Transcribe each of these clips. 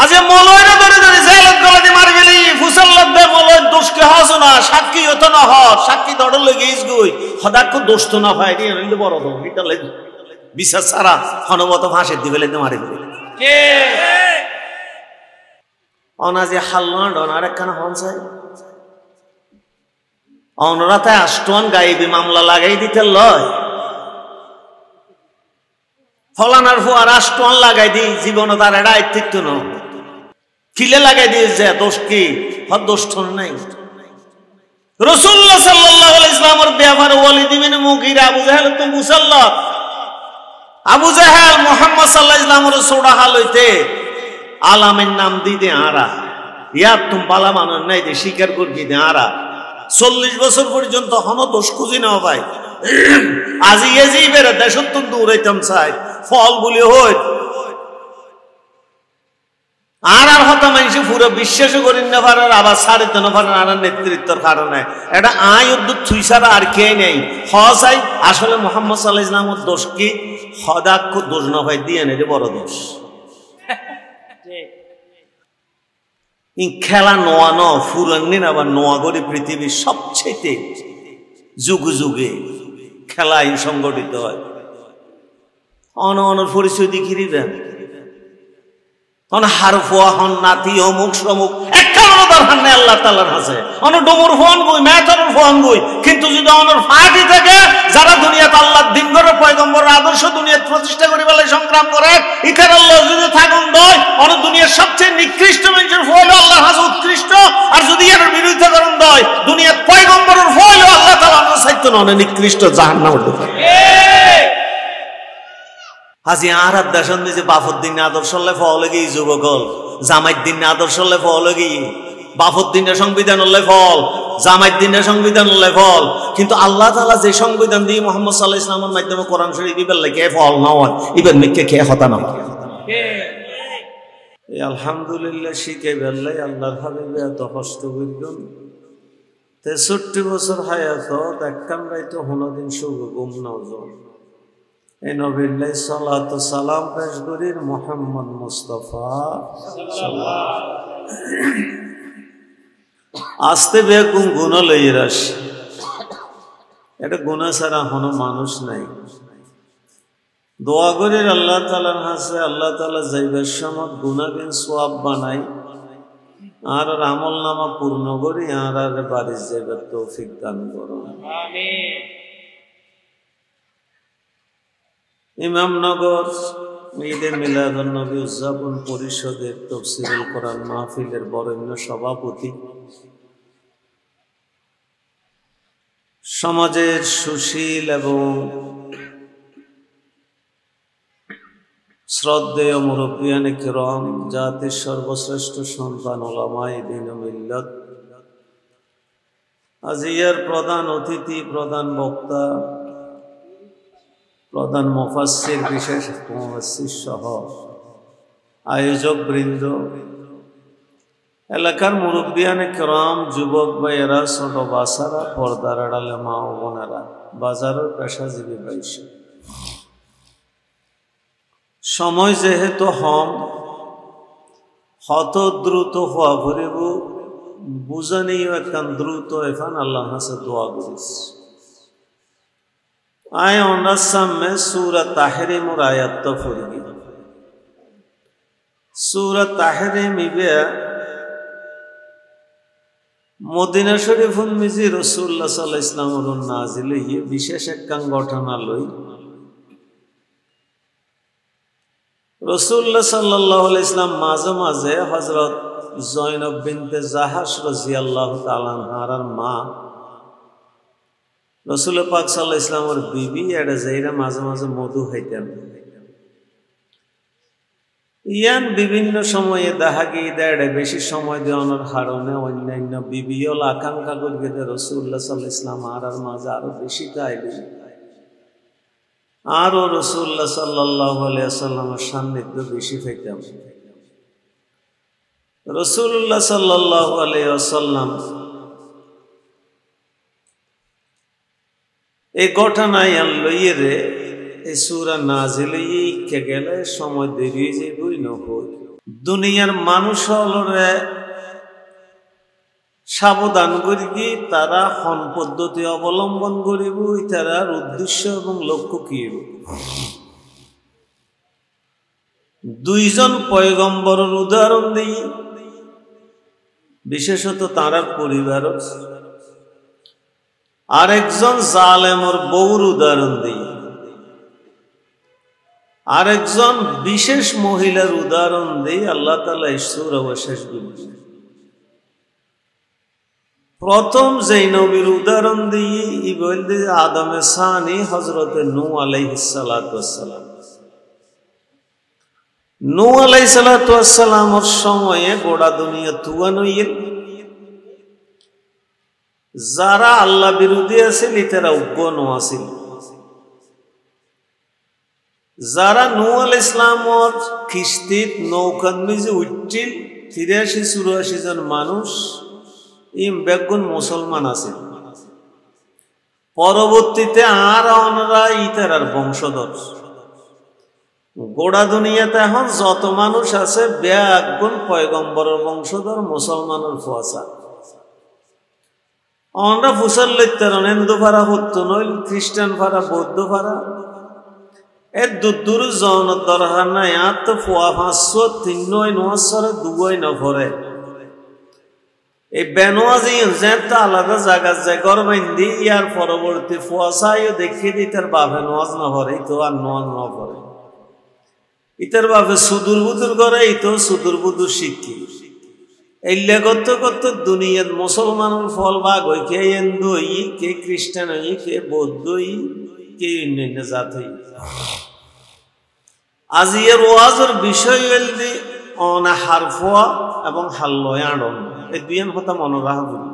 আজ মলয়রা ধরে ধরে জেলত গলাতে মারি গেলি ফুসাল্লাদ দে মলয় দোষকে হাসো না সাক্ষী হতো না হ সাক্ষী দড় লেগে ইস গই হদাক্ষ দোষ তো না ভাই রে হইলে বড় তো এটা লাগে বিশ্বাস ছাড়া হনবত ভাষে দিবে লেগে মারি গেল কে অনাজে হাল্লা ডনার একখানা হনসাই অনরাতে আষ্টন গাইবি মামলা লাগাই দিতে লয় ফলানার ফুয়ার আষ্টন লাগাই দি জীবন তার এটা আয়ত্তিত্ব ন কিলে লাগাই দিয়ে যে দোষ কি হর দোষ তো নাই রাসূলুল্লাহ সাল্লাল্লাহু আলাইহি ওয়াসাল্লামের ব্যাপারে ওয়ালিদ ইবনে মুগীরা আবু জাহেল তো মুসাল্লাত আবু জাহেল মুহাম্মদ সাল্লাল্লাহু আলাইহি ওয়াসাল্লামের সোড়া হাল হইতে আলামের নাম দিতে আরা ইয়া তুম বালা মানুষ নাই যে স্বীকার করবি দে আরা 40 বছর পর্যন্ত হন দোষ খুঁজি না ভাই আজি এজি বেরে দেশত দৌড়াইতাম চাই ফল বলি হই আর আর হতা মানুষ পুরো বিশ্বাস করেন না পারার আবার সারিতে না পারেন আর নেতৃত্বের কারণে এটা আয় উদ্যোগ থুই ছাড়া আর কে নেই হসাই আসলে মোহাম্মদ সাল্লাল্লাহু আলাইহি ওয়াসাল্লামের দোষ কি হদাক্ষ দোষ না ভাই দিয়ে নেই বড় দোষ খেলা নোয়া ন ফুরান্নিন আবার নোয়া করে পৃথিবীর সবচেয়ে যুগে যুগে খেলা সংগঠিত হয় অনর পরিচয় দেখিয়ে দেন অন হার ফোয়া হন নাতি অমুক সমুক একটা দরকার নেই আল্লাহ তাআলার কাছে অন ডমুর ফোন বই ম্যাথর ফোন বই কিন্তু যদি অনর ফাটি থাকে যারা দুনিয়াতে আল্লাহর দ্বীন করে পয়গম্বরের আদর্শ দুনিয়াতে প্রতিষ্ঠা করে বলে সংগ্রাম করে ইখার আল্লাহ যদি থাকুন দয় অন দুনিয়ার সবচেয়ে নিকৃষ্ট মানুষের ফল আল্লাহর কাছে উৎকৃষ্ট আর যদি এর বিরুদ্ধে করুন দয় দুনিয়ার পয়গম্বরের ফল আল্লাহ তাআলার সাইতো না নিকৃষ্ট জাহান্নামের দিকে হাজি আর দেশন যে বাফুদ্দিন আদর্শ ফল গিয়ে যুবকল জামাইর দিন আদর্শ ফল গিয়ে বাফুদ্দিনের সংবিধান ফল জামাইর দিনের সংবিধান ফল কিন্তু আল্লাহ তাআলা যে সংবিধান দিয়ে মুহাম্মদ সাল্লাল্লাহু আলাইহি ওয়াসাল্লামের মাধ্যমে কোরআন শরীফ দিবেন লাগে ফল না হয় ইবেন মেকে কে হতা না এই আলহামদুলিল্লাহ শিখে বেল্লাই আল্লাহর হাবিব এত কষ্ট করিলেন 63 বছর হায়াত একখান রাইতো হনদিন সুগ গুম নজন এই নবীর সালাতু সালাম পেশ করির মুহাম্মদ মুস্তাফা আস্তে বেগুন গুণ লইরাস এটা গুণা ছাড়া কোনো মানুষ নাই দোয়া করির আল্লাহ তাআলার কাছে আল্লাহ তাআলা যাইবার সময় গুনাহবিন সওয়াব বানাই আর আমল নামা পূর্ণ করি আর বাড়ি যাইবার তৌফিক দান করুন আমিন ইমামনগর ঈদে মিলাদুন নবী উদযাপন পরিষদের তাফসীরুল কোরআন মাহফিলের বরেণ্য সভাপতি সমাজের সুশীল এবং শ্রদ্ধেয় মুরব্বিয়ানে কিরাম জাতির সর্বশ্রেষ্ঠ সন্তান উলামায়ে দ্বীন ও মিল্লাত আজিয়ার প্রধান অতিথি প্রধান বক্তা প্রধান মুফাসসির বিশেষ মুফাসসির সহ আয়োজক বৃন্দ এলাকার মুরব্বিয়ানে কিরাম যুবক ভাইয়েরা ছোট বাচ্চারা পর্দার আড়ালে মা ও বোনেরা বাজারের পেশাজীবী ভাইসা সময় যেহেতু হত দ্রুত হওয়া ভরিব বুঝানিও একখান দ্রুত এখান আল্লাহ কাছে দোয়া করিস আয় ওনার সামনে সূরা তাহরিমুর আয়াত পড়ি সূরা তাহরিম ইবে মদিনা শরীফুন মিজি রাসূলুল্লাহ সাল্লাল্লাহু আলাইহি ওয়াসাল্লামের নাজিল হইয়ে বিশেষ একখান ঘটনা লই রাসূলুল্লাহ সাল্লাল্লাহু আলাইহি ওয়াসাল্লাম মাঝে মাঝে হযরত জয়নব বিনতে জাহাশ রাদিয়াল্লাহু তাআলা আনহার মা রাসূল পাক সাল্লাল্লাহু আলাইহি ওয়াসাল্লামের বিবি এডা যাইরা মাঝে মাঝে মধু খাইতেন ইয়ান বিভিন্ন সময়ে দেখা গিয়ে দেড়ে বেশি সময় দেওয়ানোর কারণে অন্যান্য বিবিও আকাঙ্ক্ষা করিয়ে রাসূলুল্লাহ সাল্লাল্লাহু আলাইহি ওয়াসাল্লাম আর মাঝে আরো বেশি খাইলেন আরো রাসূলুল্লাহ সাল্লাল্লাহু আলাইহি ওয়াসাল্লামের সান্নিধ্য বেশি পেতাম রাসূলুল্লাহ সাল্লাল্লাহু আলাইহি ওয়াসাল্লাম এই ঘটনায় লইয়ে এই সূরা নাজিল কে গেলে সময় দেরি যাইবই না দুনিয়ার মানুষ হলরে সাবধান করি কি তারা হন পদ্ধতি অবলম্বন করিব, তারার উদ্দেশ্য এবং লক্ষ্য কি। দুইজন পয়গম্বরের উদাহরণ দিই, বিশেষত তাঁর পরিবার। আরেকজন জালেমর বউর উদাহরণ দিই, আরেকজন বিশেষ মহিলার উদাহরণ দিই। আল্লাহ তাআলা ঈশ্বর অবশেষ বলছেন। প্রথম যেই নবীর উদাহরণ দিই ই বলতে আদমে সানি হযরতে নূহ আলাইহিস সালাতু ওয়াস সালাম। নূহ আলাইহিস সালাতু ওয়াস সালামের সময়ে গোটা দুনিয়া তুয়ান হইল। যারা আল্লাহ বিরোধী আছিল তারা উগ্ন আছিল। যারা নূহ আলাইহিস সালামর কিস্তিত নৌকার নিচে উঠছিল ৮৩-৮৪ জন মানুষ, ইম বেগুন মুসলমান আছে। পরবর্তীতে আর অনরা ইতারার বংশধর। গোড়া দুনিয়াতে এখন যত মানুষ আছে বেগুন পয়গম্বরের বংশধর, মুসলমানের ফুয়াশা। অনরা ফুসাল লইতার হিন্দু ভাড়া হতো নইল, খ্রিস্টান ভাড়া, বৌদ্ধ ভাড়া। এর দূর জনের দরকার নাই। আর তো ফুয়া ৫০০ ৩ নয় ২ নভরে এই বেনোয়াজি যেটা আলাদা জায়গা যায় গরবাইন্দি ইয়ার পরবর্তী ফুয়াশাইও দেখিয়ে দিই তার বাপে নোয়াজ না ভরে, তো আর নোয়াজ না ভরে। ইতার বাপে সুদূর বুদুর করে, এই তো সুদূর বুদুর শিক্ষি। এইলে করতে করতে দুনিয়ার মুসলমানের ফল ভাগ হই, কে হিন্দু হই, কে খ্রিস্টান হই, কে বৌদ্ধ হই, কে অন্যান্য জাত হই। আজ এর ওয়াজের বিষয় হইল অনা হারফোয়া এবং হাল্লয় আড়ন। এই দুইয়ের কথা মনে রাখা বলি।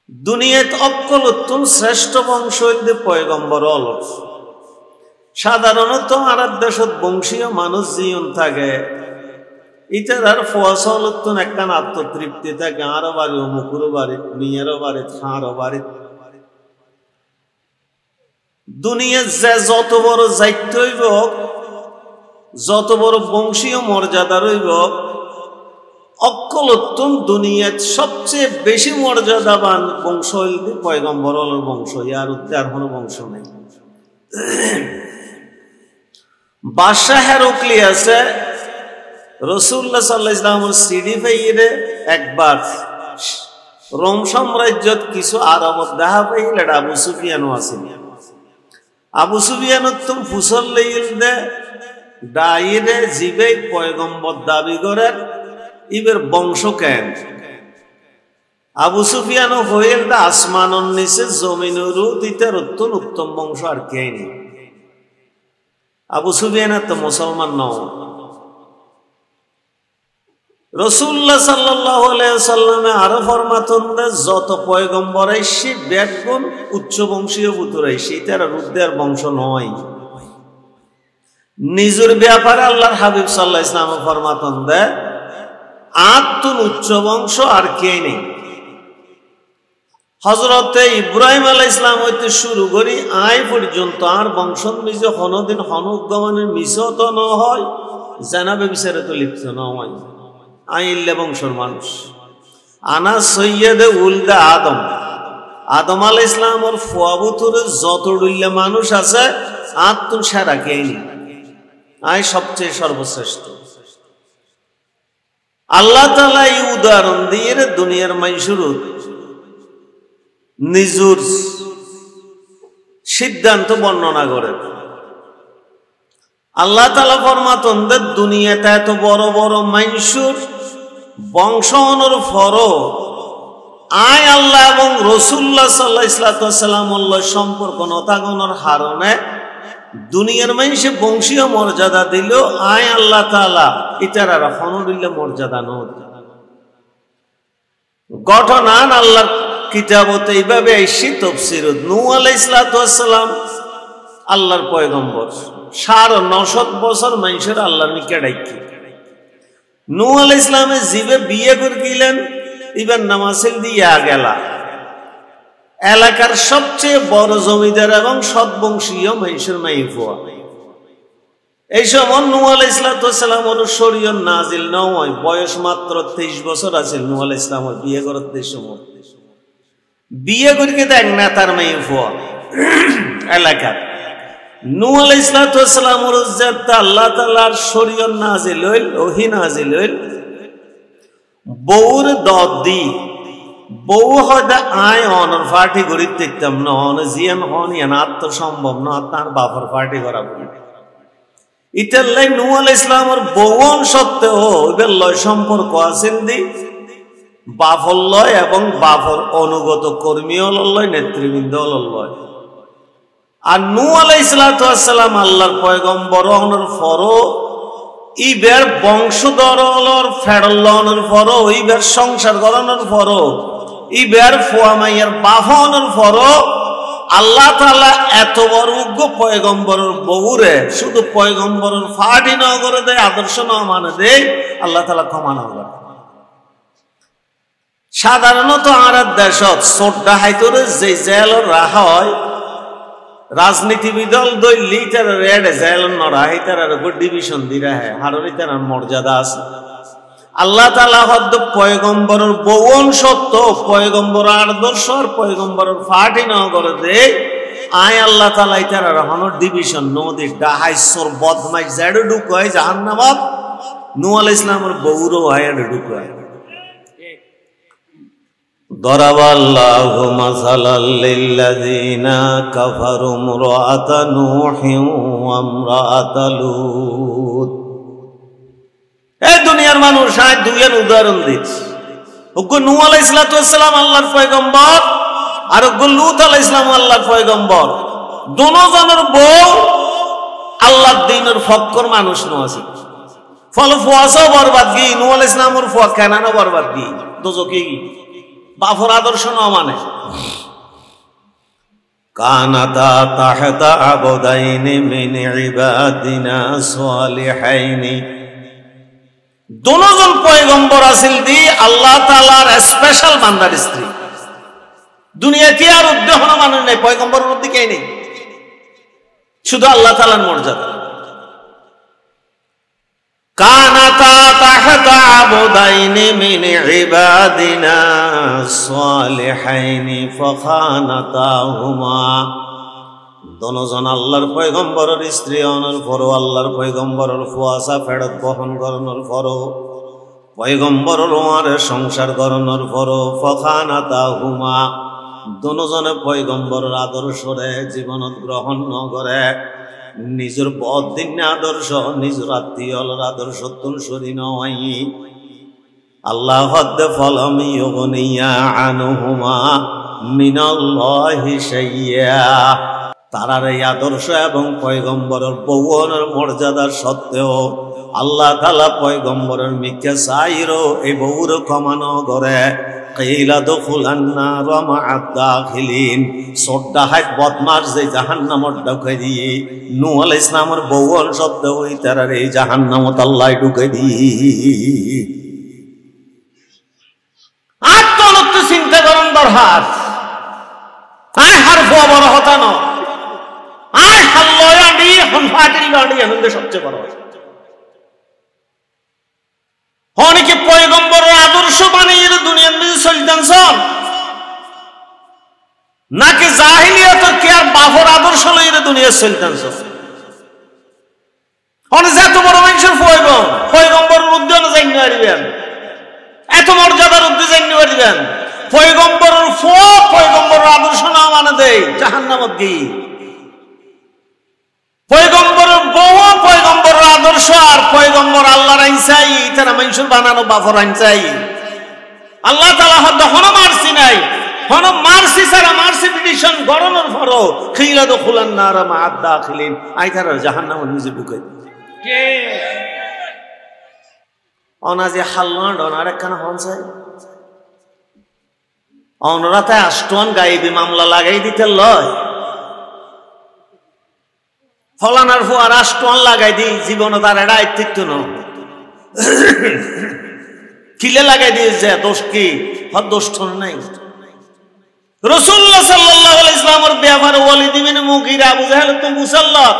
দুনিয়াত অকলতুন শ্রেষ্ঠ বংশ হইল পয়গম্বর অলস। সাধারণত আরব দেশত বংশীয় মানুষ জীবন থাকে, ইটার আর ফসলতুন একখান আত্মতৃপ্তি থাকে। আরো বাড়ি, অমুকুরও বাড়ি, মেয়েরও বাড়ি, খাঁরও বাড়ি। দুনিয়ার যে যত বড় যাইতে হইব, যত বড় বংশীয় মর্যাদা রইব, অকলতুন দুনিয়ার সবচেয়ে বেশি মর্যাদাবান বংশ হইল পয়গম্বর বংশ। ইয়ার উদ্ধার কোনো বংশ নেই। বাদশাহ হেরক্লি আছে, রাসূলুল্লাহ সাল্লাল্লাহু আলাইহি ওয়াসাল্লামের সিডি পাইরে একবার রোম সাম্রাজ্যত কিছু আরবত দেখা পাইল। এটা আবু সুফিয়ানও আছে। আবু সুফিয়ানত তুম ফুসল লইল দে ডাইরে জিবে পয়গম্বর দাবি করেন, ইবের বংশ কেন। আবু সুফিয়ানও হইল দে আসমানের নিচে জমিনেরও দিতের উত্তম বংশ আর কে নেই। আবু সুফিয়ানের তো মুসলমান নয়। রাসূলুল্লাহ সাল্লাল্লাহু আলাইহি ওয়াসাল্লামে আরো ফরমাতন দে যত পয়গম্বর আইসি বেগুন উচ্চ বংশীয় পুত্র আইসি, তারা রুদ্দের বংশ নয়। নিজের ব্যাপারে আল্লাহর হাবিব সাল্লাল্লাহু আলাইহি ওয়াসাল্লাম ফরমাতন দে আতুন উচ্চ বংশ আর কে নেই। হযরতে ইব্রাহিম আলাইহিস সালাম হইতে শুরু করি আয় পর্যন্ত আর বংশ নিজে কোনদিন অনুগমনের মিশত ন হয়, জানাবে বিচারে তো লিপ্ত ন হয়। আইল্লা বংশর মানুষ। আনা সৈয়দে উলদা আদম। আদম আলাইহিস সালামের ফুয়াবুতুরে যত ডুল্লা মানুষ আছে আত্মন সারা কেনি, আই সবচেয়ে সর্বশ্রেষ্ঠ। আল্লাহ তাআলা এই উদাহরণ দিয়ে দুনিয়ার মানুষের নিজুর সিদ্ধান্ত বর্ণনা করেন। আল্লাহ তাআলা ফরমাতন দে দুনিয়াতে এত বড় বড় মানুষের বংশনের ফর আয় আল্লাহ এবং রাসূলুল্লাহ সাল্লাল্লাহু আলাইহি ওয়াসাল্লামের সম্পর্ক নতাগনের হারণে দুনিয়ার মানুষে বংশীয় মর্যাদা দিল, আয় আল্লাহ তাআলা ইতারা হনরুল্লাহ মর্যাদা নদ ঘটনা আল্লাহর কিতাবতে এইভাবে আইসি তাফসীর। নূহ আলাইহিস সালাম আল্লাহর পয়গম্বর, ৯৫০ বছর মানুষের আল্লাহর নিকে ডাকি। নূহ আলাইহিস সালামে জিবে বিয়ে করে গেলেন, ইবার নামাসিল দিয়া গেলা। এলাকার সবচেয়ে বড় জমিদার এবং সৎবংশীয় মানুষের মাইফুয়া। এই সময় নূহ আলাইহিস সালামের শরীয়ত নাজিল নয়, বয়স মাত্র 23 বছর আছে। নূহ আলাইহিস সালামের বিয়ে করতে সময় বিয়ে করিকে দেখ না তার মেয়ে ফুয়া এলাকা। নূহ আলাইহিস সালামের যে আল্লাহ তাআলার শরীয়ত নাজিল হইল, ওহী নাজিল হইল, বউর দদ দি বউ হয়তো আয় অনর পার্টি করি দেখতাম না, অন জিয়ান হন ইয়ান আত্মসম্ভব না তার বাপর পার্টি করা বলি। ইটার লাই নূহ আলাইহিস সালামের বউন সত্ত্বেও ওদের লয় সম্পর্ক আছেন দি বাফর লয় এবং বাফর অনুগত কর্মীও লয়, নেতৃবৃন্দ লয়। আর নূহ আলাইহিস সালাম আল্লাহর পয়গম্বর হওয়ার পরও ইবের বংশধর ফেরল্লনের পরও, ইবের সংসার করানোর পরও, ইবের ফুয়া মাইয়ার বাফনের পরও আল্লাহ তাআলা এত বড় উগ্র পয়গম্বরের বউরে শুধু পয়গম্বরের ফাটি ন করে দেয়, আদর্শ ন মানে দেয়, আল্লাহ তাআলা ক্ষমা না করে। সাধারণত আর দেশত সোড্ডা হাইতরে যে জেল রাখা হয়, রাজনীতিবিদল দৈলি তার রেড জেল নড়াই তার উপর ডিভিশন দি রাহে, হাররি তার মর্যাদা আছে। আল্লাহ তাআলা হদ্দ পয়গম্বরের বউন সত্য, পয়গম্বর আদর্শ আর পয়গম্বরের ফাটি ন করে দে, আয় আল্লাহ তাআলা তার রহমত ডিভিশন নদী ডাহাইসর বদমাই জেডে ঢুকায় জাহান্নামত, নূহ আলাইহিস সালামের বউরও আয়াডে ঢুকায়। দরাবাল্লাহু মাসালাল লিল্লাযিনা কাফারু ইমরাআতা নূহিন ওয়া ইমরাআতা লূত। এই দুনিয়ার মানুষ আজ দুইয়ের উদাহরণ দিচ্ছে। ওগো নূহ আলাইহিস সালাম আল্লাহর পয়গম্বর আর ওগো লূত আলাইহিস সালাম আল্লাহর পয়গম্বর, দুজনের বউ আল্লাহর দ্বীনের ফক্কর মানুষ নয়। ফল ফুয়াসাও বরবাদ গি, নূহ আলাইহিস সালামের ফুয়া কেনানো বরবাদ গি, দোজকে বাফর আদর্শ ন মানে। কানাতা তাহতা আবদাইনি মিন ইবাদিনা সালিহাইনি, দুজন পয়গম্বর আছিল দি আল্লাহ তাআলার স্পেশাল বান্দার স্ত্রী। দুনিয়াতে আর উদ্দেহন মানুষ নাই, পয়গম্বরের মধ্যে কে নেই, শুধু আল্লাহ তাআলার মর্যাদা। কানাতা তাহতা আবদাইনি মিন ইবাদিনা সালিহাইনি ফাখানাতাহুমা, দুজন আল্লাহর পয়গম্বরের স্ত্রী হওয়ার পরও, আল্লাহর পয়গম্বরের ফুয়াসা ফেরত বহন করানোর পরও, পয়গম্বরের ওয়ারে সংসার করানোর পরও, ফাখানাতাহুমা, দুজনে পয়গম্বরের আদর্শরে জীবনত গ্রহণ ন করে, নিজের বদিন আদর্শ নিজের আত্মীয়র আদর্শ তুলসরি নয়। আল্লাহ হদ্দে ফলম ইউগনিয়া আনহুমা মিনাল্লাহি শাইয়্যা, তারার এই আদর্শ এবং পয়গম্বরের বউনের মর্যাদার সত্ত্বেও আল্লাহ তাআলা পয়গম্বরের মিকে চাইরো এই বউর ক্ষমানো করে। কিলা দুখুলান নার মা'আদ দাখিলিন, সোড্ডা হাত বদমাশ যে জাহান্নামত ঢুকাই দিয়ে নূহ আলাইহিস সালামের বউন সত্ত্বেও ওই তারার এই জাহান্নামত আল্লাহ ঢুকাই দিয়ে। আত্মনত্ব চিন্তা করুন দরহার, আয় হার ফুয়া বড় হতা ন, আয় হাল্লয়াডি হনফাটিল বাড়ি আনন্দ সবচেয়ে বড়। অনেকে পয়গম্বরের আদর্শ বানিয়ে দুনিয়ার মধ্যে চলতেন নাকি জাহিলিয়াত কে আর বাফর আদর্শ লইরে দুনিয়া চলতেন। অনেক এত বড় মানুষের পয়গম্বরের উদ্যান জানিয়ে পারিবেন, এত মর্যাদার উদ্দেশ্যে জানিয়ে পারিবেন, পয়গম্বরের পয়গম্বরের আদর্শ না মানে দেয় জাহান্নামত গিয়ে। পয়গম্বরের বউ পয়গম্বরের আদর্শ আর পয়গম্বর আল্লাহর আইন চাই, তারা মানুষের বানানো বাফর আইন চাই। আল্লাহ তাআলা হয়তো হনো মারছি নাই, হনো মারছি ছাড়া মারছি পিটিশন গরমের পরও খিলা দুখুলান নার মা'আদ দাখিলিন, আই তারা জাহান্নামের নিজে ঢুকাই কে অনাজে হাল্লা ডনার একখানা হন চাই। অনরাতে আষ্টন গাইবি মামলা লাগাই দিতে লয়, ফলানার ফুয়া রাষ্ট্র লাগাই দি জীবন তার এটা আয়ত্তিত্ব ন কিলে লাগাই দিয়েছে, দোষ কি দোষ নাই। রাসূলুল্লাহ সাল্লাল্লাহু আলাইহি ওয়াসাল্লামের ব্যাপারে ওয়ালিদ ইবনে মুগীরা আবু জাহেল তো মুসাল্লাত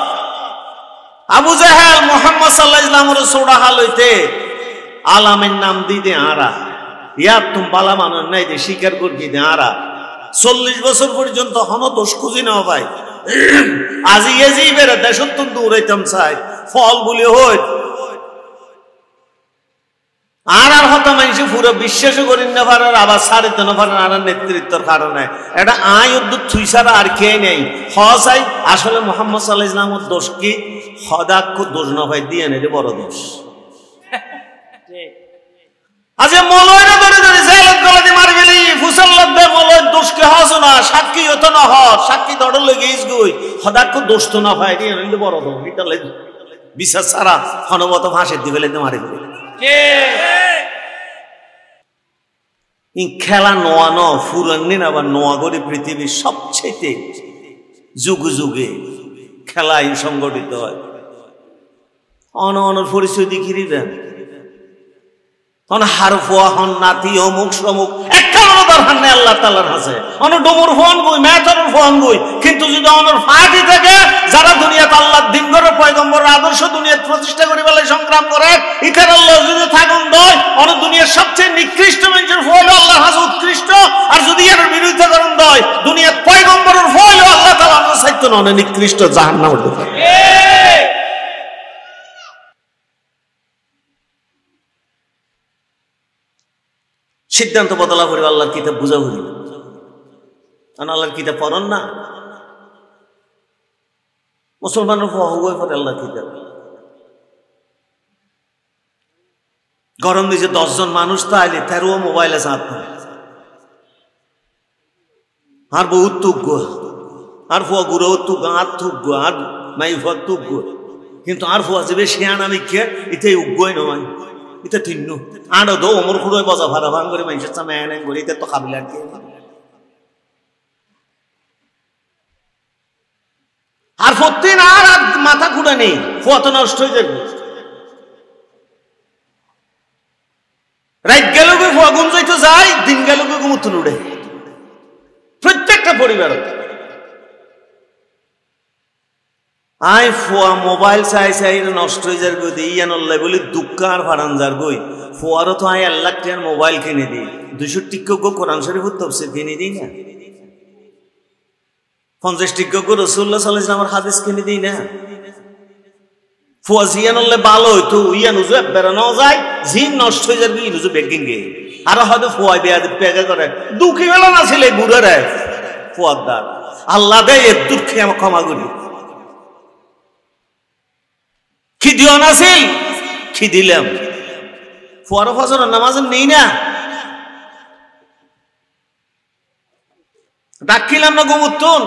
আবু জাহেল মুহাম্মদ সাল্লাল্লাহু আলাইহি ওয়াসাল্লামের সোড়া হালইতে আলামের নাম দিতে আরা ইয়ার তুম বালা মানুষ নাই যে স্বীকার করবি দে আরা 40 বছর পর্যন্ত হন দোষ খুঁজি না ভাই আজি এজি বেরে দেশত্তন দৌড়াইতাম চাই ফল বলি হই আর হতা মানুষ পুরো বিশ্বাস করি না পারার আবার সাড়ে না পারেন আর নেতৃত্বের কারণে এটা আয় উদ্যোগ থুই ছাড়া আর কে নেই হসাই আসলে মুহাম্মদ সাল্লাল্লাহু আলাইহি ওয়াসাল্লামের দোষ কি হদাক্ষ দোষ না ভাই দিয়ে নেই বড় দোষ আজ মলয়রা ধরে ধরে জেলত গলাতে মার গেলি ফুসাল্লাত বে মলয় দোষ কে হস না সাক্ষী হতো না হ সাক্ষী দড় লগে গইস গই হদাক্ষ দোষ তো না ভাই দিয়ে নেই বড় দোষ এটা লাগে বিশ্বাস ছাড়া হনমত ভাষে দিবেলে মারে গেল খেলা নোয়া ন ফুরান্নিন আবার নোয়া গরি পৃথিবীর সবচেয়ে যুগে যুগে খেলাই সংগঠিত হয় অনর পরিচয় দেখিরি দেন অন হার ফোয়া হন নাতি অমুক সমুক একটা দরকার নেই আল্লাহ তাআলার কাছে অন ডমুর ফোন গই ম্যাথর ফোন গই কিন্তু যদি অনর ফাটি থাকে যারা দুনিয়াতে আল্লাহর দিন করে পয়গম্বরের আদর্শ দুনিয়াতে প্রতিষ্ঠা করি বলে সংগ্রাম করে ইকার আল্লাহ যদি থাকুন দয় অন দুনিয়ার সবচেয়ে নিকৃষ্ট মানুষের ফল আল্লাহর কাছে উৎকৃষ্ট আর যদি এর বিরুদ্ধে করুন দয় দুনিয়ার পয়গম্বরের ফল আল্লাহ তাআলার কাছে চাইতো না অনেক নিকৃষ্ট জাহান্নামের দিকে সিদ্ধান্ত বদলা করি আল্লাহর কিতাব বুঝা বুঝি কারণ আল্লাহর কিতাব পড়ন না মুসলমানের হয়ে পড়ে আল্লাহর কিতাব গরম দিছে 10 জন মানুষ তো আইলে 13 মোবাইলে চাপ আর বহুত তুগ্য আর ফুয়া গুড়ো তুগ আর তুগ্য আর মাই ফুয়া তুগ্য কিন্তু আর ফুয়া যাবে শিয়ান আমি কে ইতে উগ্গই নয় এটা তিন্নু আনো দো ওমর খুঁড়োয় বজা ভাড়া ভাঙ করে মানুষের চামে এনে করে এটা তো খাবিল আর কি আর প্রতিদিন আর মাথা খুঁড়ে নেই ফুয়া তো নষ্ট হয়ে যাবে রাত গেল ফুয়া ঘুম যাইতে যায় দিন গেল ঘুমুতুন উড়ে প্রত্যেকটা পরিবার আই ফোয়া মোবাইল চাই চাই নষ্ট হয়ে যার গই ইয়ান আল্লাহ বলি দুঃখ আর ফারান যার গই ফোয়ারও তো আই 1 লাখ টাকার মোবাইল কিনে দিই 200 টিক্কা কোরআন শরীফের তাফসীর কিনে দিই না 50 টিক্কা রাসূলুল্লাহ সাল্লাল্লাহু আলাইহি ওয়াসাল্লামের হাদিস কিনে দিই না ফোয়া জিয়ান আল্লাহ ভালো হইতো ইয়ান উজু বেরানো যায় জিন নষ্ট হয়ে যাবে ইনুজু বেগিং গে আর হয়তো ফোয়া বেয়াদ পেগা করে দুঃখী হলো না ছেলে বুড়া রে ফোয়াদার আল্লাহ দে এর দুঃখে আমি ক্ষমা করি কি দিও না ছিল কি দিলাম ফরজ ফজর নামাজ নেই না ডাকিলাম না ঘুমুতুন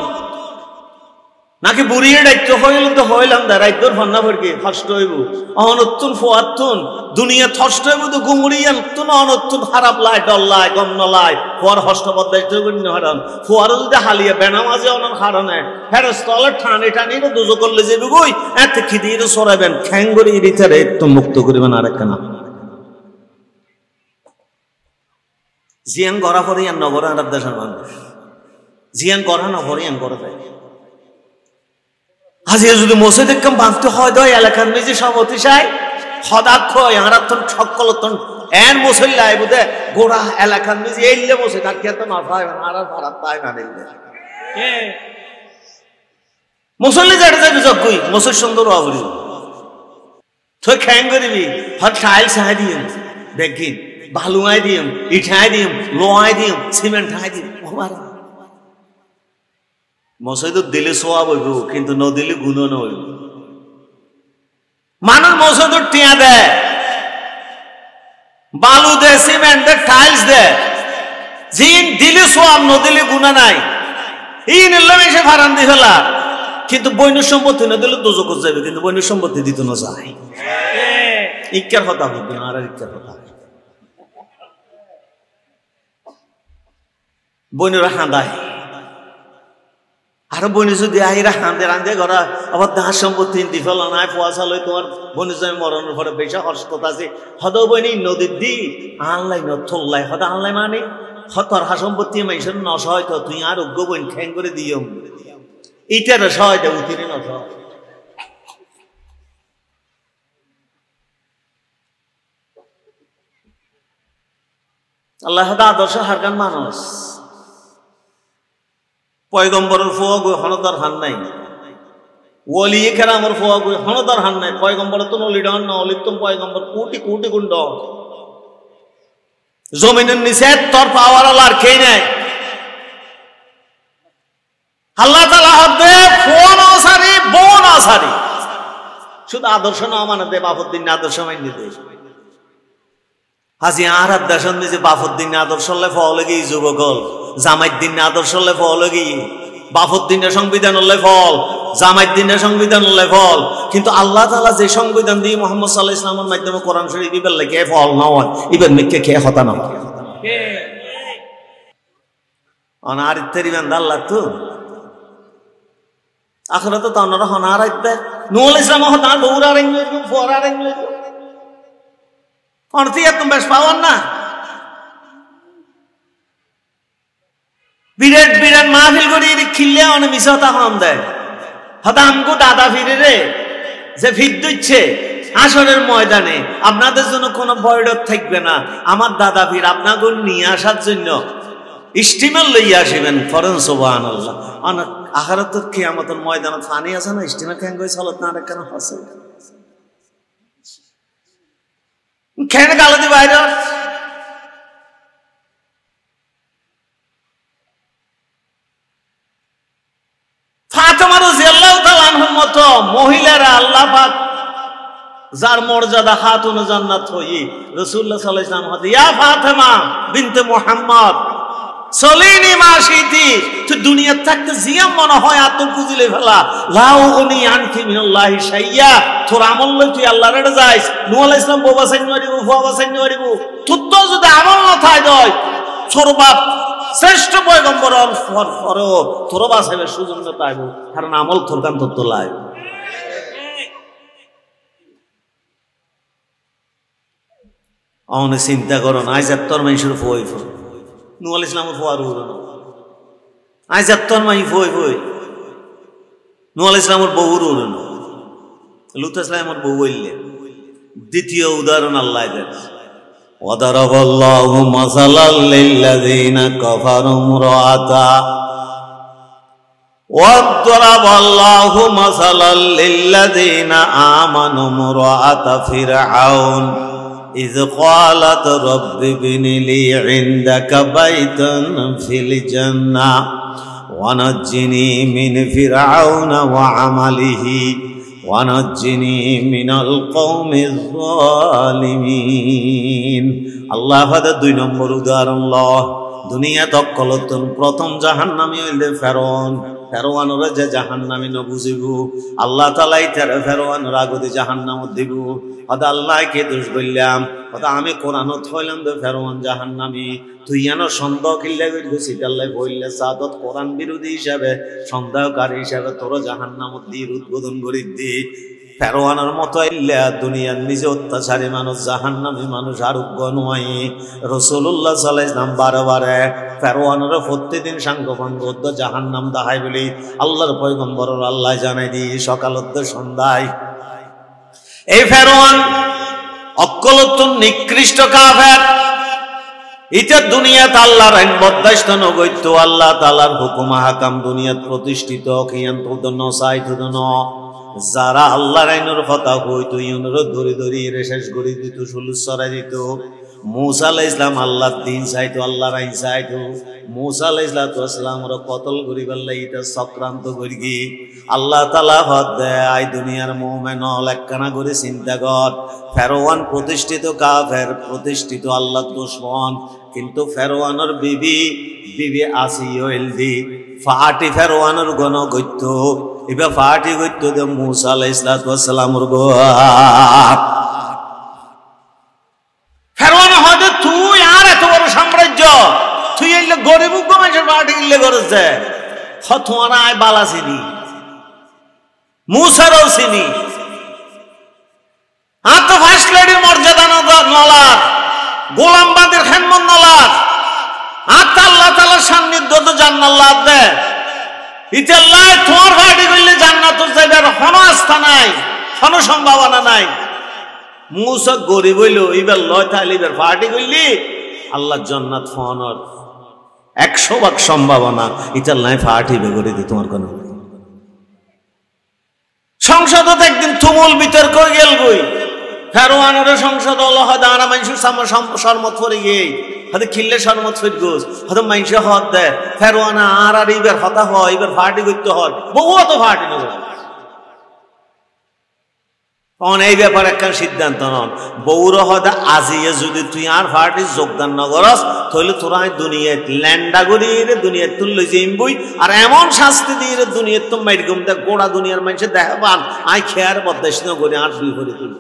নাকি বুড়িয়ে ডাকতে হইলাম তো হইলাম দা রাইতর ফন্না ফরকে কষ্ট হইব অনতুন ফোয়াতুন দুনিয়া কষ্ট হইব তো গুমুড়িয়ান তুন অনতুন খারাপ লাই ডল লাই গম নলাই ফর হষ্ট বদাইতে করি না হারাম ফোয়ার যদি হালিয়া বেনামাজে অনর কারণে ফেরেশতা টানি টানি তো দুজো করলে যাবে কই এত কি দিয়ে সরাবেন খ্যাঙ্গরি রিতারে তো মুক্ত করিবেন আরেকখানা জিয়ান গড়া পরে আর নগর আরব দেশের মানুষ জিয়ান গড়া না পরে আর গড়া যায় আজকে যদি মসজিদ একদম বাঁধতে হয় দয় এলাকার মেজে সভাপতি চাই হদাক্ষ ইয়ারাতন সকলতন এন মুসল্লাই বুঝে গোড়া এলাকার মেজে এইলে বসে তার কে তো না পায় না আর ভাড়া পায় না দিলে মুসল্লি যেটা যাবি যজ্ঞই মুসল সুন্দর আবরি তুই খ্যাং করিবি হট টাইল সাহাই দিম দেখিন বালুয়াই দিম ইঠাই দিম লোয়াই দিম সিমেন্ট ঠাই দিম মসজিদ দিলে সোয়াব হইব কিন্তু ন দিলে গুণ হইব মানুষ মসজিদ টিয়া দেয় বালু দে সিমেন্ট দে টাইলস দে জিন দিলে সোয়াব ন দিলে গুণা নাই এই নিলাম এসে ফারান দি ফেলা কিন্তু বৈন্য সম্পত্তি না দিলে দোজক যাবে কিন্তু বৈন্য সম্পত্তি দিত না চাই ইচ্ছার কথা হইবে আর ইচ্ছার কথা বৈন্যরা হাঁদায় আর বনি যদি আহিরা হাঁদে রাঁধে ঘরা আবার দাস সম্পত্তি দি ফেল নাই পয়সা লই তোমার বনি জমি মরণের পরে বেশা হস্ততা আছে হদ বনি নদীর দি আনলাই নথল্লাই হদ আনলাই মানে হতর হা সম্পত্তি মাইসের নশ হয়তো তুই আর উগ্র বইন খ্যাং করে দিও ইটার সহায়তা উঠিনি নশ আল্লাহ আদর্শ হারকান মানুষ পয়গম্বরের ফুয়া গই হনদার হান নাই ওলি কেরামর ফুয়া গই হনদার হান নাই পয়গম্বর তো নলিডন না অলিতম পয়গম্বর কোটি কোটি গুণ জমিনের নিচে তোর পাওয়ার আর খেয়ে নেয় আল্লাহ তাআলা হবে ফোন আসারি বোন আসারি শুধু আদর্শ না মানে দে বাফুদ্দিন আদর্শ মাইনে দে হাজি আর আদর্শন দিছে বাফুদ্দিন আদর্শ লে ফলগি যুবকল জামাইদ্দিন আদর্শ লে ফলগি বাফুদ্দিনের সংবিধান হলে ফল জামাইদ্দিনের সংবিধান হলে ফল কিন্তু আল্লাহ তাআলা যে সংবিধান দিয়ে মুহাম্মদ সাল্লাল্লাহু আলাইহি ওয়াসাল্লামের মাধ্যমে কোরআন শরীফ ইবেল লেখে ফল না হয় ইবেন মিকে কে হতা না কে অনার তেরিবান আল্লাহ তো আখরাতে তো অনরা হনার আইতে নূর ইসলাম হতার বউরা রেঙ্গ ফোরা রেঙ্গ অর্থিয়া তুমি বেশ পাওয়ার না বিরাট বিরাট মাহফিল করি খিললে অনেক মিশা হন দেয় হয়তো আমগো দাদা ফিরে রে যে ফির দিচ্ছে আসরের ময়দানে আপনাদের জন্য কোনো বয়ডর থাকবে না আমার দাদা ফির আপনাকে নিয়ে আসার জন্য স্টিমার লইয়া আসিবেন ফরেন সুবহানাল্লাহ অনেক আখিরাতের কিয়ামতের ময়দানে পানি আছে না স্টিমার কেন গই চলত না কেন আছে কেন গালদি বাইরে ফাতেমা রাদিয়াল্লাহু তাআলা আনহার মতো মহিলারা আল্লাহ পাক যার মর্যাদা খাতুন জান্নাত হই রাসূলুল্লাহ সাল্লাল্লাহু আলাইহি ওয়াসাল্লাম হদি ইয়া ফাতেমা বিনতে মুহাম্মদ সলিনি মাশিতি তুই দুনিয়া থাকতে জিয়া মনে হয় আত খুঁজিলে ফেলা লাউনি আনকি মিনাল্লাহি শাইয়া তোর আমল লই তুই আল্লাহর কাছে যাইস নূহ আলাইহিস সালাম বাবা সাইন মারিবো বাবা সাইন মারিবো তুই তো যদি আমল না থাই দয় তোর বাপ শ্রেষ্ঠ পয়গম্বর পরে তোর বাসাবে সুযোগ না পাইবো কারণ আমল তোর কান তো লাই অনে চিন্তা করো না আজ তোর মানুষের ফই ফই নূহ আলাইহিস সালামের ফোয়ার উড়ো না আজ তোর মাই ফই ফই নূহ আলাইহিস সালামের বউর উড়ো না লূত আলাইহিস সালামের বউ বললে দ্বিতীয় উদাহরণ আল্লাহ দেন وضرب الله مثلا للذين كفروا امرأة وضرب الله مثلا للذين آمنوا امرأة فرعون إذ قالت رب ابن لي عندك بيتا في الجنة ونجني من فرعون وعمله ونجني من القوم الظالمين আল্লাহ ফাদা দুই নম্বর উদাহরণ ল দুনিয়া তকলতন প্রথম জাহান্নামী হইলে ফেরওয়ানরে যে জাহান্নামী ন বুঝিব আল্লাহ তাআলা ইতারে ফেরওয়ানর আগতে জাহান্নামত দিব আদা আল্লাহকে দোষ বললাম আদা আমি কোরআনত হইলাম যে ফেরওয়ান জাহান্নামী তুই জানো সন্দেহ কিল্লা কইল সিটাল্লাই বললে সাদত কোরআন বিরোধী হিসাবে সন্দেহকারী হিসাবে তোর জাহান্নামত দিয়ে উদ্বোধন করি দি ফেরওয়ানের মতো ইল্লা দুনিয়ার নিজে অত্যাচারী মানুষ জাহান্নামী মানুষ আরোগ্য নয় রাসূলুল্লাহ সাল্লাল্লাহু আলাইহি ওয়াসাল্লাম বারে ফেরওয়ানের প্রতিদিন সাংগভঙ্গ জাহান্নাম দাহাই বলি আল্লাহর পয়গম্বর আল্লাহ জানাই দি সকালত সন্ধ্যায় এই ফেরওয়ান অকলত নিকৃষ্ট কাফের ইটা দুনিয়াত আল্লাহর আইন বরদাস্ত নগৈত আল্লাহ তাআলার হুকুম হাকাম দুনিয়াত প্রতিষ্ঠিত কিয়ান্ত নসাইত ন যারা আল্লাহর আইনের কথা কইতো ইউনর ধরে ধরে শেষ করে দিত সুলুস ছড়াই দিত মূসা আলাইহিস সালাম আল্লাহর দিন চাইতো আল্লাহর আইন চাইতো মূসা আলাইহিস সালামের কতল করিবার লাগি এটা চক্রান্ত করি কি আল্লাহ তাআলা হদ দেয় আই দুনিয়ার মুমিন একখানা করে চিন্তা কর ফেরওয়ান প্রতিষ্ঠিত কাফের প্রতিষ্ঠিত আল্লাহর দুশমন কিন্তু ফেরওয়ানের বিবি আসিয়া এলদি ফাটি ফেরওয়ানের গণ গইত এবার ফাটি গইত দে মূসা আলাইহিস সালামের গো ফেরওয়ান হয়তো তুই আর এত বড় সাম্রাজ্য তুই এলে গরিব মানুষের ফাটি গিলে করেছে তোমার আয় বালা চিনি মূসারও চিনি আর তো ফার্স্ট লেডির মর্যাদা নলার গোলামবাদের খেদমত নলার আর আল্লাহ তাআলার সান্নিধ্য তো জান্নাত দেয় ইতাল্লাহ তোমার ফাটি করলে জান্নাত যাইবার কোনো আস্থা নাই কোনো সম্ভাবনা নাই মূসা গরিব হইল এবার লয় তাহলে এবার ফাটি করলি আল্লাহ জান্নাত ফাওয়ানোর 100% সম্ভাবনা ইতাল নাই ফাটিবে করে দি তোমার কোন সংসদত একদিন তুমুল বিতর্ক গেল গই ফেরওয়ানের সংসদ হলো হয়তো আর মানুষের শরমত পড়ে গিয়ে হয়তো খিললে শরমত ফিট গোস হয়তো মানুষে হত দেয় ফেরওয়ানা আর এবার হতা হয় এবার ফাটি করতে হয় বহু তো ফাটি নেব এই ব্যাপারে একটা সিদ্ধান্ত নন বৌর হয়তো আজিয়ে যদি তুই আর ফাটি যোগদান নগরস তাহলে তোরা দুনিয়াত ল্যান্ডা গড়িয়ে দুনিয়ার তুললে যাইবই আর এমন শাস্তি দিয়ে দুনিয়ার তো মাইর গম দেখ গোড়া দুনিয়ার মানুষের দেখা পান আয় খেয়ার বদাস না করে আর দুই করে তুল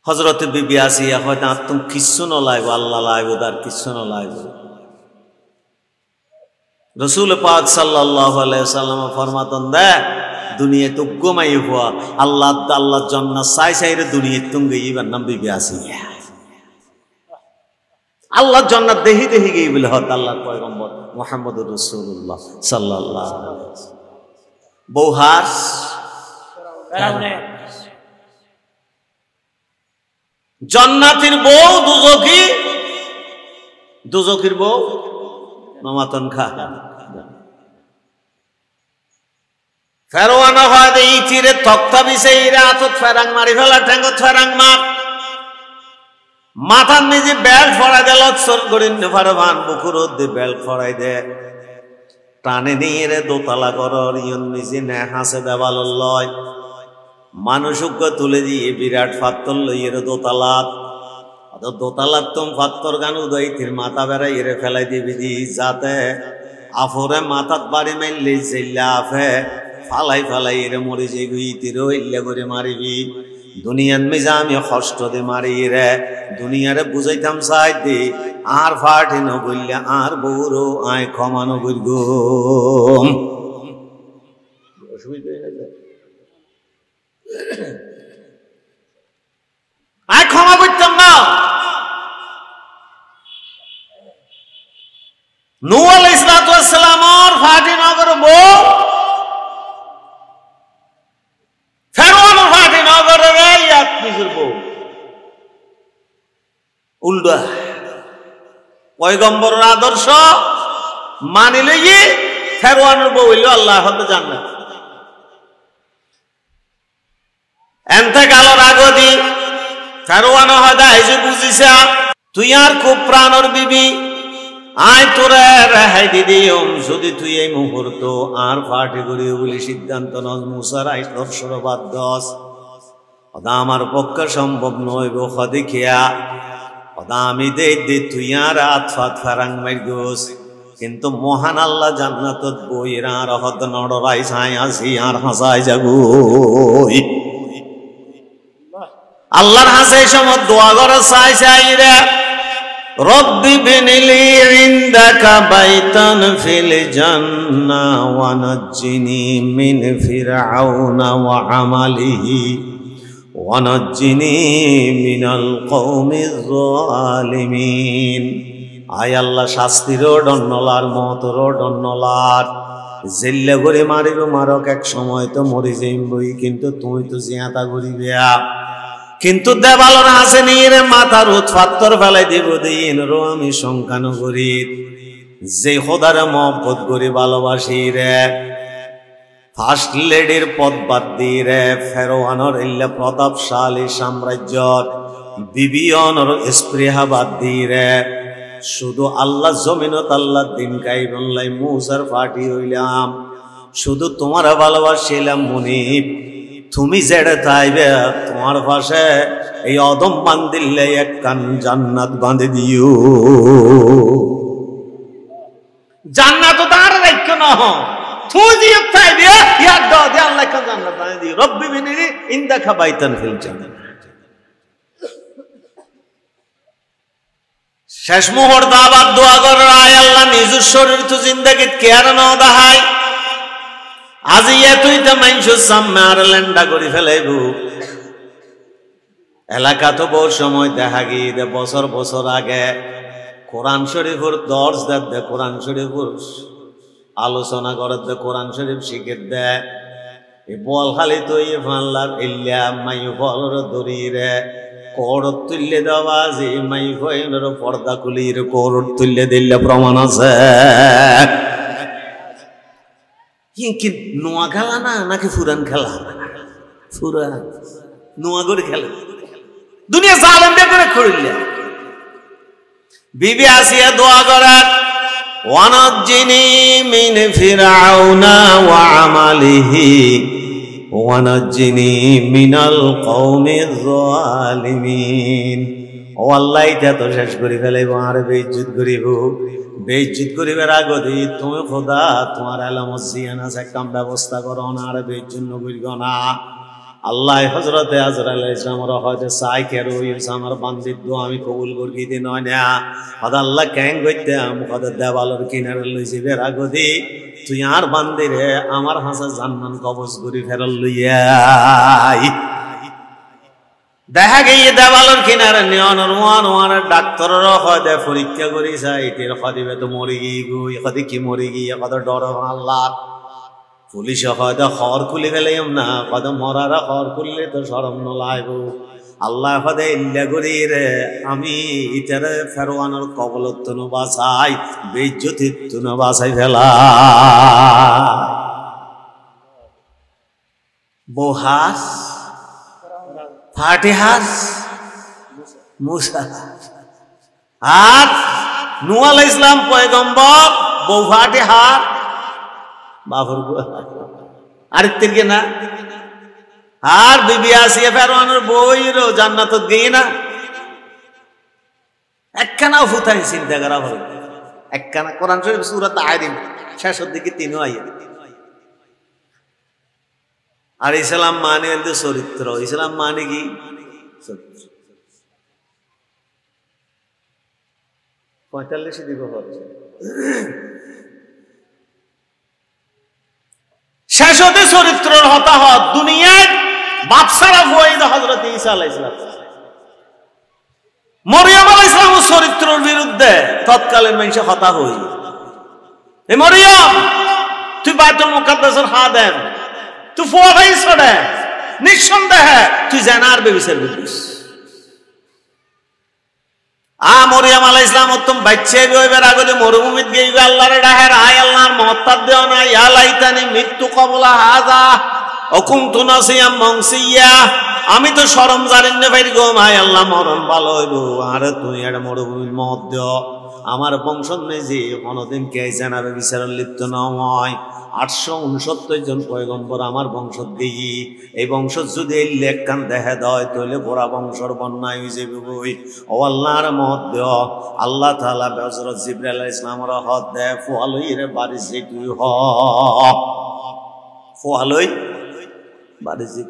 হযরত বিবি আসিয়া হয়তো আর তুমি কিচ্ছু নলাইব আল্লাহ লাইব তার কিচ্ছু নলাইব রাসূল পাক সাল্লাল্লাহু আলাইহি ওয়াসাল্লাম ফরমাতন দে দুনিয়া তো গোমাই হওয়া আল্লাহ আল্লাহর জান্নাত চাই চাইরে দুনিয়া তুঙ্গে ইবার নাম বিবি আসিয়া আল্লাহর জান্নাত দেহি দেহি গই বলে হত আল্লাহর পয়গম্বর মুহাম্মদুর রাসূলুল্লাহ সাল্লাল্লাহু আলাইহি ওয়াসাল্লাম বৌহার জান্নাতের বউ দুজকির বউ মামাতন খা ফেরওয়ানা হয় ইতিরে তক্তা বিছে ইরা আতত ফেরাং মারি ফেলা ঠ্যাঙ্গত ফেরাং মার মাথার নিজে বেল্ট ফড়াই দে লৎসর করিন ফারবান বুকুরত দি বেল্ট ফড়াই দে টানে নিয়ে রে দোতলা করর ইয়ন নিজে নে হাসে দেওয়াল লয় মানুষকে তুলে দিয়ে বিরাট ফাত্তর লইয়ের দোতালাত দোতালাত তুম ফাত্তর গান উদয়তির মাথা বেড়াই এরে ফেলাই দিবি দি যাতে আফরে মাথাত বাড়ি মাইলে জেল্লা আফে ফালাই ফালাই এরে মরি যে গুইতিরও ইল্লে করে মারিবি দুনিয়ার মেজা আমি কষ্ট দে মারি রে দুনিয়ারে বুঝাইতাম চাই দে আর ফাটি নগইলে আর বউরও আয় ক্ষমানো করব অসুবিধা হয়ে যায় আয় ক্ষমা করতাম না নূহ আলাইহিস সালাম আর ফাটি নগর বউ ফেরআউন ফাটি নগর রে ইয়াত নিজের বউ উল্টা পয়গম্বরের আদর্শ মানিলে কি ফেরআউনের বউ হইল আল্লাহ হতে জান্নাত এনতে কালোর আগদি ফেরওয়ানা হয়তো এসে বুঝিছা তুই আর খুব প্রাণর বিবি আয় তোরে রেহাই দিদিম যদি তুই এই মুহূর্ত আর ফাটি করিও বলি সিদ্ধান্ত নজ মুসার আইসর বাদ দশ ওদা আমার পক্ষে সম্ভব নয় গো খদি খেয়া ওদা আমি দে তুই আর আতফাত ফারাং মাই গোস কিন্তু মহান আল্লাহ জান্নাতত বইরা আর হদ নড়রাই ছাই আসি আর হাসাই যাগুই আল্লাহর হাসে সময় দোয়া করে চাই চাই রে রব্বি বিনিলি ইনদাকা বাইতান ফিল জান্নাহ ওয়া নাজ্জিনি মিন ফিরআউনা ওয়া আমালিহি ওয়া নাজ্জিনি মিনাল কওমিজ যালিমিন আয় আল্লাহ শাস্তির ডন্নলার মতর ডন্নলার জিল্লে করে মারিব মারক এক সময় তো মরি যাইবই কিন্তু তুই তো জিয়াতা করিবে কিন্তু দেবালর হাসে নিয়ে রে মাথার উৎফাত্তর ফেলাই দিব দিন রো আমি সংখ্যানো করি যে খোদার মহব্বত করি ভালোবাসি রে ফার্স্ট লেডির পদ বাদ দিয়ে রে ফেরওয়ানোর ইল্লে প্রতাপশালী সাম্রাজ্যর বিবিয়নর স্পৃহা বাদ দিয়ে রে শুধু আল্লাহ জমিনত আল্লাহ দিন কাইবল্লাই মুসার ফাটি হইলাম শুধু তোমার ভালোবাসিলাম মুনিব তুমি যেটা চাইবে তোমার পাশে এই অদম বান্ধিলে এক কান জান্নাত বাঁধে দিও জান্নাত তো তার রাখো না তুই যে চাইবে ইয়াদ দাও দে আল্লাহ কান জান্নাত বাঁধে দিও রব্বি বিনি ইনদাকা বাইতান ফিল জান্নাত শেষ মুহূর্তে আবার দোয়া করে আয় আল্লাহ নিজের শরীর তো জিন্দেগিত কেয়ার না দেখাই আজি এতই তো মানুষের সামনে আর ল্যান্ডা করে ফেলাইব এলাকা তো বহু সময় দেখা গিয়ে বছর বছর আগে কোরআন শরীফের দর্শ দে কোরআন শরীফের আলোচনা করে দে কোরআন শরীফ শিখে দে বল খালি তো ফানলার ইল্লা মাই বলর দড়ি রে কোরত তুললে দেওয়া যে মাই ভয়ের পর্দা খুলির কোরত তুললে দিলে প্রমাণ আছে। কি নোয়া খেলা না নাকি ফুরান খেলা? ফুরান নোয়া করে খেলা দুনিয়া জালেম করে খুঁড়লে। বিবি আসিয়া দোয়া করার ওয়ানাজ্জিনি মিন ফিরআউনা ওয়া আমালিহি ওয়ানাজ্জিনি মিনাল কওমিজ জালিমিন। ও আল্লাহ, এটা তো শেষ করে ফেলাইব, আর বেইজ্জত করিব। বেইজ্জত করিবার আগতে তুমি খোদা তোমার আলামত জিয়ানাস একটা ব্যবস্থা করো না, আর বেইজ্জত করিব না। আল্লাহ হযরতে আজরাইল আলাইহিস সালামের হয়তো চাই কেরো আমার বান্দির দোয়া আমি কবুল করি দি নয় না। হদ আল্লাহ ক্যাং কইতে মুখদ দেওয়ালের কিনারে লই যাবে আগদি তুই আর বান্দিরে আমার হাসা জান্নাত কবজ করি ফেরল লইয়াই। দেখা গিয়ে দেওয়ালের কিনারে নিয়নের ওয়ান ডাক্তারের হয়তো পরীক্ষা করি চাই তীর খদিবে তো মরি গিয়ে গুই কদি কি মরি গিয়ে কত ডর আল্লাহ। পুলিশ হয়তো খড় খুলে ফেলাইম না, কত মরারা খড় খুললে তো সরম নলাইব। আল্লাহ হদে ইল্লা করি রে আমি ইটারে ফেরওয়ানের কবলত ন বাঁচাই, বেইজ্জতির ন বাঁচাই ফেলা। বহাস ফাটিহাস মুসা আর নূহ আলাইহিস সালাম পয়গম্বর বউ ফাটিহার বাবর আরেকটির কে না। আর বিবি আসিয়া ফেরওয়ানের বউইরও জান্নাতত গিয়ে না। একখানাও ফুতাই চিন্তা করা হল, একখানা কোরআন শরীফ সূরা তাহরিম শেষের দিকে 3 আয়াত। আর ইসলাম মানে হলো চরিত্র। ইসলাম মানে কি? চরিত্র। 45 দিব হচ্ছে শেষ হতে চরিত্রের হতাহত। দুনিয়ায় বাদশারা ফয়েদ হযরত ঈসা আলাইহিস সালাম, মরিয়ম আলাইহিস সালামের চরিত্রের বিরুদ্ধে তৎকালীন মানুষ হতা হই। এ মরিয়ম, তুই বাইতুল মুকাদ্দাসের খাদেম, তুই ফোয়াইছ রে, নিঃসন্দেহে তুই জানার ব্যভিচার করিস। মরিয়ম আলাইহিস সালাম উত্তম বাচ্চা হইবার আগে মরুভূমিত গিয়ে আল্লাহর ডাহের আয় আল্লাহর মহত্তাব দেও না, ইয়া লাইতানি মৃত্যু কবলা হাযা ওয়া কুনতু নাসিয়াম মানসিয়া। আমি তো শরম জানিন ভাই গো, আয় আল্লাহ মরণ ভালো হইব, আর তুই এটা মরুভূমির মত দেও। আমার বংশ নেই যে কোনদিন কে জানাবে বিচারের লিপ্ত না হয়। 869 জন পয়গম্বর আমার বংশ দিই। এই বংশ যদি এই লেখান দেখা দেয় তাহলে পুরা বংশর বন্যায় হয়ে যাবে বই। ও আল্লাহর মত দেও। আল্লাহ তাআলা হযরত জিবরাইল আলাইহিস সালামের হাত দেয় ফুয়ালইর বাড়ি যে তুই হ ফুয়ালই বাড়ি যে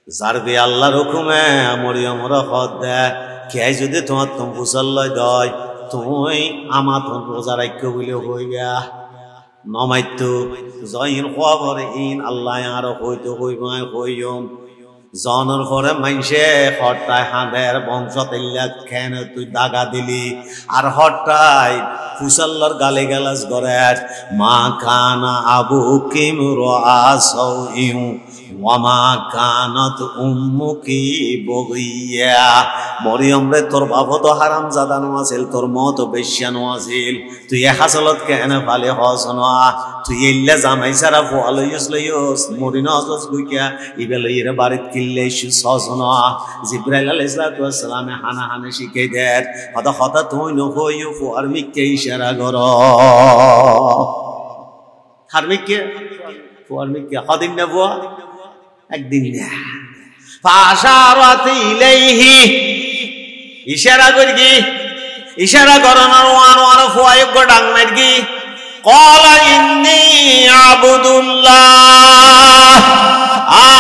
যার বে আল্লাহর হুকুমে মরিয়মর হাত দেয় কে যদি তোমার তুম ফুসাল্লয় দয় তুই আমার রোজা রাখ্য বলে হইবা নমাইতো জয়ীন খবর ইন আল্লাহ আর হইতো হইবাই হইম জনের পরে মাইনসে হঠাৎ হাঁদের বংশ তেল্লা খেন তুই দাগা দিলি আর হঠাৎ ফুসাল্লার গালে গালাস করে মা কানা আবু কিম রাসাউ ইউ ওয়ামা কানাত উম্মুকি বগিয়া। মরিয়ম রে তোর বাপ তো হারাম জাদানো আছিল, তোর মা তো বেশ্যানো আছিল, তুই হাসলত কেন ভালে হস না, তুই এল্লা জামাই সারা ফলইস লইস মরিন হস গুইয়া ইবেলইরে বাড়িত কিল্লে সুস না। জিবরাইল আলাইহিস সালামে হানা হানে শিখাই দেয় হতা হতা তুই নহইও ফার্মিককে ইশারা কর ফার্মিককে ফার্মিককে হদিন না বুয়া একদিন না ফাশারাত ইলাইহি ইশারা করি কি ইশারা করানোর ওয়ান ফুয়ায় গডাং মারগি ক্বালা ইন্নী আবদুল্লাহ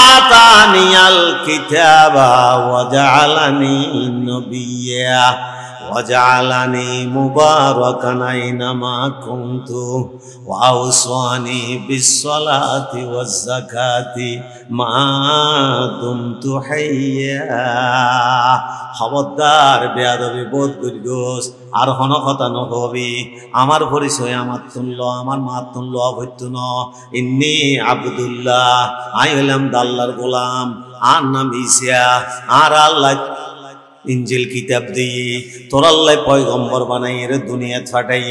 আতানিয়াল কিতাবা ওয়া জাআলানি নবিয়্যা ওয়া জাআলানি মুবারাকান আইনামা কুনতু ওয়া আওসানি বিস-সালাতি ওয়াজ-যাকাতি মা দুমতু হাইয়্যা। খবরদার বেয়াদবি বোধ করিস আর হন কথা নহবি। আমার পরিচয় আমার তুল্য আমার মা তুল্য অভ্যর্থ ন। ইন্নী আবদুল্লাহ, আই হইলাম আল্লাহর গোলাম, আর নাম ঈসা। আর আল্লাহ ইনজিল কিতাব দিয়ে তোর আল্লাহ পয়গম্বর বানাই রে দুনিয়া ফাটাই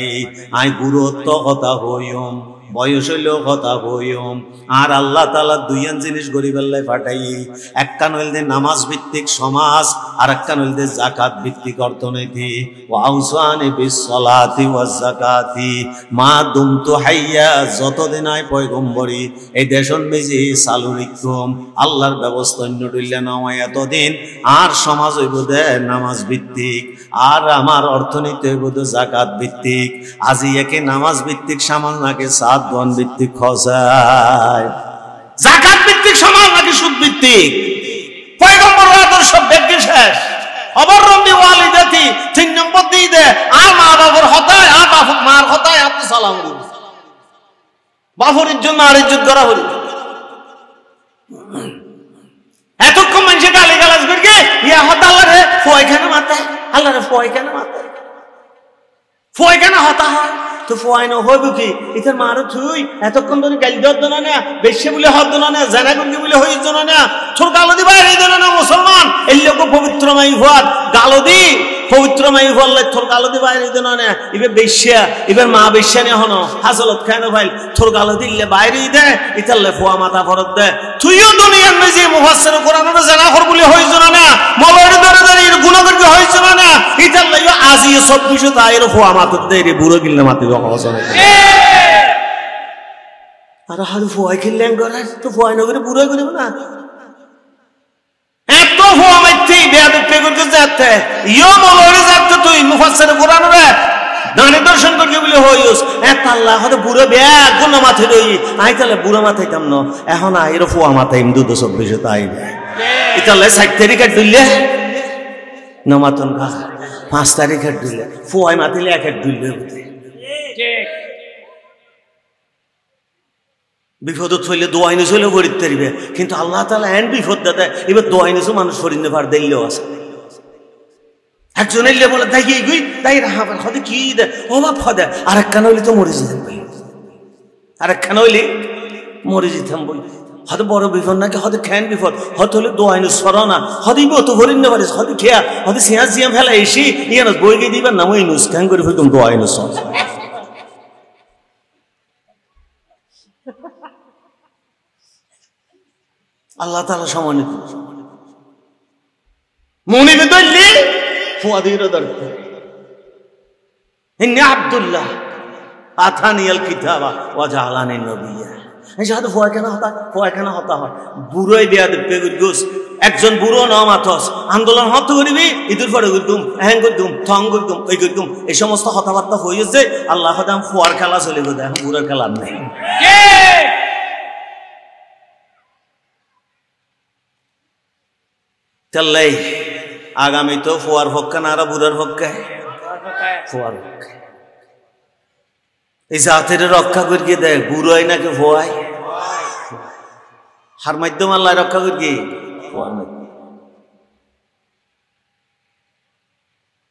আই গুরুত্ব কথা হইম বয়স হইলেও কথা হইম আর আল্লাহ তাআলা দুইয়ান জিনিস গরিব আল্লাহ ফাটাই একখান হইলে নামাজ ভিত্তিক সমাজ আর একখান হইলে যাকাত ভিত্তিক অর্থনীতি ওয়া আউসানি বিস সালাতি ওয়াজ যাকাতি মা দুমতু হাইয়া যতদিন আই পয়গম্বরী এই দেশন মেজি চালু রিকম আল্লাহর ব্যবস্থা অন্য ডইলা নয় এতদিন আর সমাজ হইব দে নামাজ ভিত্তিক আর আমার অর্থনীতি হইব দে যাকাত ভিত্তিক আজি একে নামাজ ভিত্তিক সমাজ নাকি সাত বন ভিত্তিক খসায় যাকাত ভিত্তিক সমাজ নাকি সুদ ভিত্তিক পয়গম্বর আদর্শ ব্যক্তি শেষ অবরম্বি ওয়ালিদাতি 3 নম্বর দিয়ে দে আর মা বাবার হতায় আর বাপ মার হতায় আপনি সালাম দিন বাফর ইজ্জত আর ইজ্জত করা হল এতক্ষণ মানুষে গালি গালাজ করে ইয়া হতা আল্লাহ রে ফয়খানা মাথায় আল্লাহ রে ফয়খানা মাথায় ফয়খানা হতা হয় তো ফয় না হইব কি ইতার মারো তুই এতক্ষণ ধরে গালি দর দনা না বেশি বলে হদ দনা না জানা গুনকি বলে হই দনা না ছোট গালো দিবা এই দনা না মুসলমান এই লোক পবিত্রময় হওয়ার গালো দি পবিত্রময় হল্লে তোর গালো দিবা এই দনা না ইবে বেশিয়া ইবার মা বেশিয়া নে হনো হাজলত কেন ভাই তোর গালো দিলে বাইরে দে ইতালে ফোয়া মাথা ফরত দে তুইও দুনিয়ার মেজি মুফাসসির কোরআনের জানা কর বলে হই দনা না মলরে ধরে ধরে গুনাহ করকে হই দনা না ইতালে আজি 2400 তাইর ফোয়া মাথা দে রে বুড়ো গিল্লে মাতি আর হারু ফোয়াই খেললেন করে তো ফোয়াই নগরে বুড়ো করিব না এত ফোয়া মাইতে বেয়াদব পেগরকে যাতে ইয়ো মলরে যাতে তুই মুফাসসির কোরআন রে দানে দর্শন করকে বলে হইস এত আল্লাহ হতে বুড়ো বেয়া কোন মাথায় রই আই তাহলে বুড়ো মাথায় কাম না এখন আইর ফোয়া মাথায় 224 তাই ইতালে 7 তারিখে দিলে নমাতন কা 5 তারিখে দিলে ফোয়াই মাথায় এক এক দিলে বিপদ থইলে দোয়াই নিছলে ফরিদ তারিবে কিন্তু আল্লাহ তাআলা এন্ড বিপদ দাদা এবার দোয়াই নিছো মানুষ ফরিদনে পার দিলেও আছে একজন এলে বলে তাই কি গই তাই রাহাবার খদে কি দে ও বাপ খদে আরেক কান হইলে তো মরে যেতাম ভাই আরেক কান হইলে মরে যেতাম বই হয়তো বড় বিপদ নাকি হয়তো খ্যান বিপদ হয়তো হলে দোয়াই নিছ সরনা হয়তো ইবো তো ফরিদনে পারিস হয়তো খেয়া হয়তো সিয়া জিয়া ফেলা এসি ইয়ান বই গই দিবার নাম ওই নুস খ্যান করে ফিরতুম দোয়াই নিছ আল্লাহ তাআলা সম্মানিত মুনিবে দল্লি ফুয়াদির দরদ ইন্নী আব্দুল্লাহ আতানিয়াল কিতাবা ওয়া জাআলানি নবিয়্যা এই সাথে ফয়খানা হতা হয় বুড়োই বেয়াদব পেগুস একজন বুড়ো নাম আতস আন্দোলন হতে করিবি ইদুর পরে করতুম হ্যাং করতুম থং করতুম ওই করতুম এই সমস্ত কথাবার্তা হয়েছে আল্লাহ হদাম ফুয়ার খেলা চলে গেছে এখন বুড়োর খেলা নেই চললাই আগামী তো ফুয়ার পক্ষে না আর বুড়ার পক্ষে ফুয়ার পক্ষে এই জাতের রক্ষা করিয়ে দেয় বুড়োই নাকি ফুয়াই হার মাধ্যম আল্লাহ রক্ষা করিয়ে ফুয়ার মাধ্যম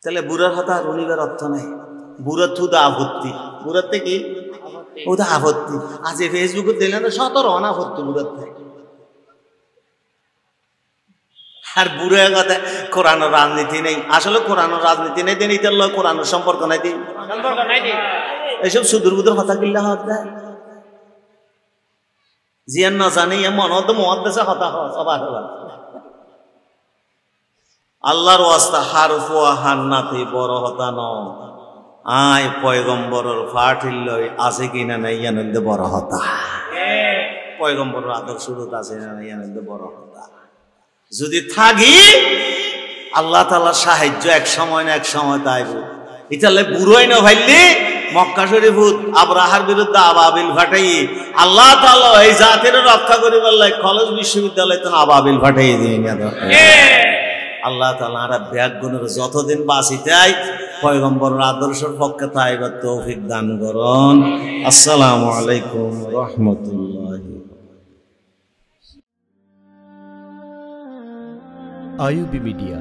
তাহলে বুড়ার কথা আর উনিবার অর্থ নাই বুড়ার থুদা আপত্তি বুড়ার থেকে ওটা আপত্তি আজ ফেসবুকে দিলে না 17 অনাপত্তি বুড়ার থেকে আর বুড়ো কথা কোরআনের রাজনীতি নেই আসলে কোরআনের রাজনীতি নেই দেন ইতার লয় কোরআনের সম্পর্ক নাই দিন এইসব সুদূর বুদুর কথা কিল্লা হাত দেয় জিয়ান না জানি মন হতো মহাদ্দেশে হতা হয় সবার আল্লাহর ওয়াস্তা হারফ ও হান্নাতে বড় হতা ন আয় পয়গম্বরের ফাটিল লই আছে কিনা নাই ইয়ানন্দে বড় হতা পয়গম্বরের আদর্শ আছে না ইয়ানন্দে বড় হতা যদি থাকি আল্লাহ তাআলার সাহায্য এক সময় না এক সময় তাইব ইতালে বুড়োই না ভাইলে মক্কা শরীফ আবরাহার বিরুদ্ধে আবাবিল ফাটাই আল্লাহ তাআলা এই জাতের রক্ষা করিবার লাই কলেজ বিশ্ববিদ্যালয় তো আবাবিল ফাটাই দিয়ে না আল্লাহ তাআলা আর ব্যাগুনের যতদিন বাঁচিতাই পয়গম্বরের আদর্শের পক্ষে তাইবার তৌফিক দান করুন আসসালামু আলাইকুম ওয়া রাহমাতুল্লাহি আইইউবি মিডিয়া